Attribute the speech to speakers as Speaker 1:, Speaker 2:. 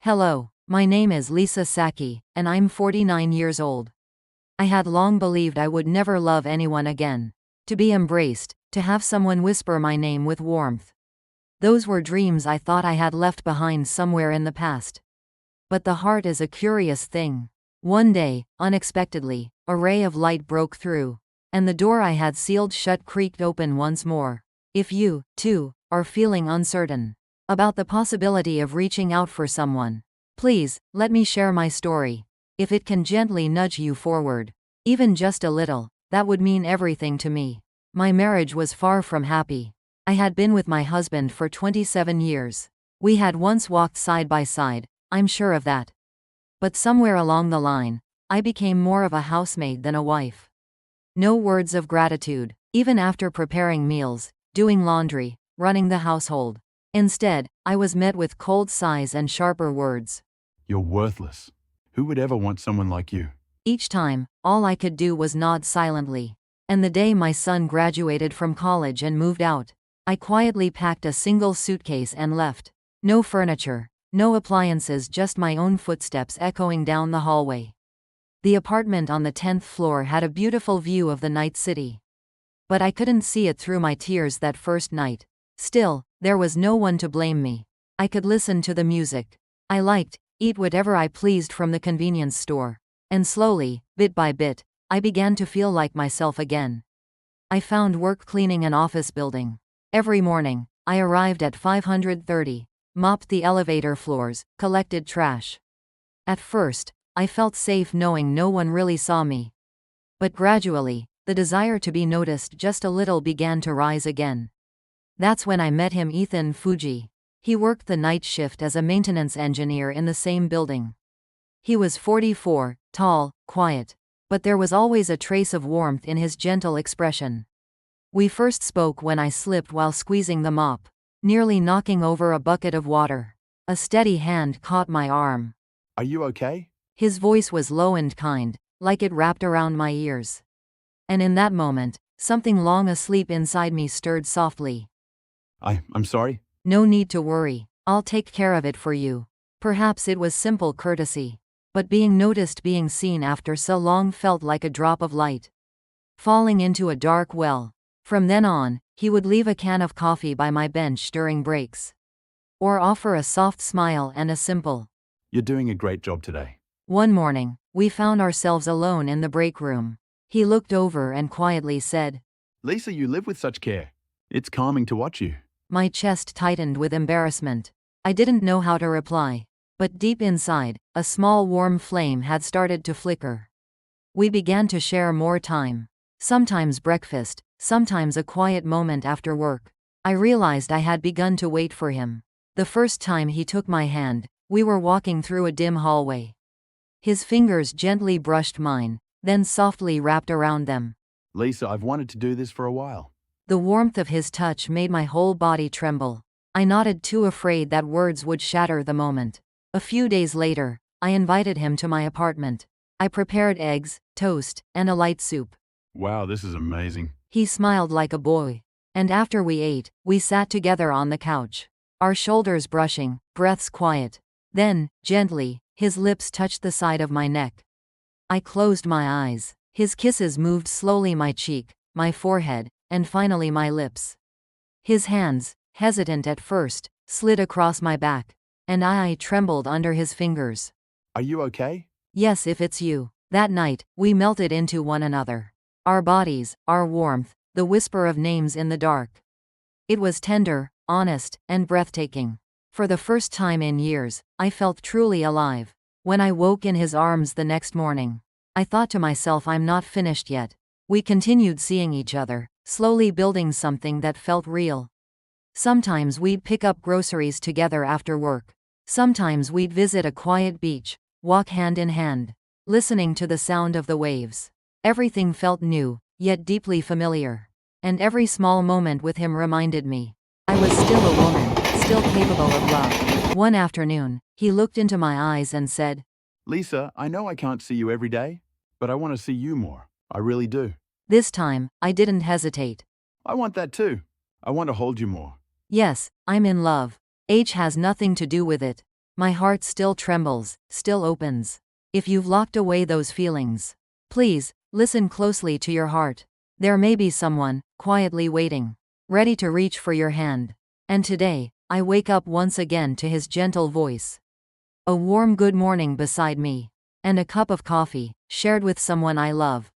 Speaker 1: Hello, my name is Lisa Saki, and I'm 49 years old. I had long believed I would never love anyone again. To be embraced, to have someone whisper my name with warmth. Those were dreams I thought I had left behind somewhere in the past. But the heart is a curious thing. One day, unexpectedly, a ray of light broke through, and the door I had sealed shut creaked open once more. If you, too, are feeling uncertain about the possibility of reaching out for someone, please, let me share my story. If it can gently nudge you forward, even just a little, that would mean everything to me. My marriage was far from happy. I had been with my husband for 27 years. We had once walked side by side, I'm sure of that. But somewhere along the line, I became more of a housemaid than a wife. No words of gratitude, even after preparing meals, doing laundry, running the household. Instead, I was met with cold sighs and sharper words.
Speaker 2: You're worthless. Who would ever want someone like you?
Speaker 1: Each time, all I could do was nod silently. And the day my son graduated from college and moved out, I quietly packed a single suitcase and left. No furniture, no appliances, just my own footsteps echoing down the hallway. The apartment on the 10th floor had a beautiful view of the night city. But I couldn't see it through my tears that first night. Still, there was no one to blame me. I could listen to the music I liked, eat whatever I pleased from the convenience store. And slowly, bit by bit, I began to feel like myself again. I found work cleaning an office building. Every morning, I arrived at 530, mopped the elevator floors, collected trash. At first, I felt safe knowing no one really saw me. But gradually, the desire to be noticed just a little began to rise again. That's when I met him, Ethan Fuji. He worked the night shift as a maintenance engineer in the same building. He was 44, tall, quiet. But there was always a trace of warmth in his gentle expression. We first spoke when I slipped while squeezing the mop, nearly knocking over a bucket of water. A steady hand caught my arm.
Speaker 2: Are you okay?
Speaker 1: His voice was low and kind, like it wrapped around my ears. And in that moment, something long asleep inside me stirred softly.
Speaker 2: I'm sorry?
Speaker 1: No need to worry. I'll take care of it for you. Perhaps it was simple courtesy. But being noticed, being seen after so long felt like a drop of light falling into a dark well. From then on, he would leave a can of coffee by my bench during breaks. Or offer a soft smile and a simple,
Speaker 2: "You're doing a great job today."
Speaker 1: One morning, we found ourselves alone in the break room. He looked over and quietly said,
Speaker 2: "Lisa, you live with such care. It's calming to watch you."
Speaker 1: My chest tightened with embarrassment. I didn't know how to reply. But deep inside, a small warm flame had started to flicker. We began to share more time. Sometimes breakfast, sometimes a quiet moment after work. I realized I had begun to wait for him. The first time he took my hand, we were walking through a dim hallway. His fingers gently brushed mine, then softly wrapped around them.
Speaker 2: "Lisa, I've wanted to do this for a while."
Speaker 1: The warmth of his touch made my whole body tremble. I nodded, too afraid that words would shatter the moment. A few days later, I invited him to my apartment. I prepared eggs, toast, and a light soup.
Speaker 2: Wow, this is amazing.
Speaker 1: He smiled like a boy. And after we ate, we sat together on the couch, our shoulders brushing, breaths quiet. Then, gently, his lips touched the side of my neck. I closed my eyes. His kisses moved slowly my cheek, my forehead, and finally my lips. His hands, hesitant at first, slid across my back, and I trembled under his fingers.
Speaker 2: "Are you okay?"
Speaker 1: Yes, if it's you. That night, we melted into one another. Our bodies, our warmth, the whisper of names in the dark. It was tender, honest, and breathtaking. For the first time in years, I felt truly alive. When I woke in his arms the next morning, I thought to myself, I'm not finished yet. We continued seeing each other, slowly building something that felt real. Sometimes we'd pick up groceries together after work. Sometimes we'd visit a quiet beach, walk hand in hand, listening to the sound of the waves. Everything felt new, yet deeply familiar. And every small moment with him reminded me I was still a woman, still capable of love. One afternoon, he looked into my eyes and said,
Speaker 2: "Lisa, I know I can't see you every day, but I want to see you more. I really do."
Speaker 1: This time, I didn't hesitate.
Speaker 2: "I want that too. I want to hold you more."
Speaker 1: Yes, I'm in love. Age has nothing to do with it. My heart still trembles, still opens. If you've locked away those feelings, please, listen closely to your heart. There may be someone, quietly waiting, ready to reach for your hand. And today, I wake up once again to his gentle voice. A warm good morning beside me. And a cup of coffee, shared with someone I love.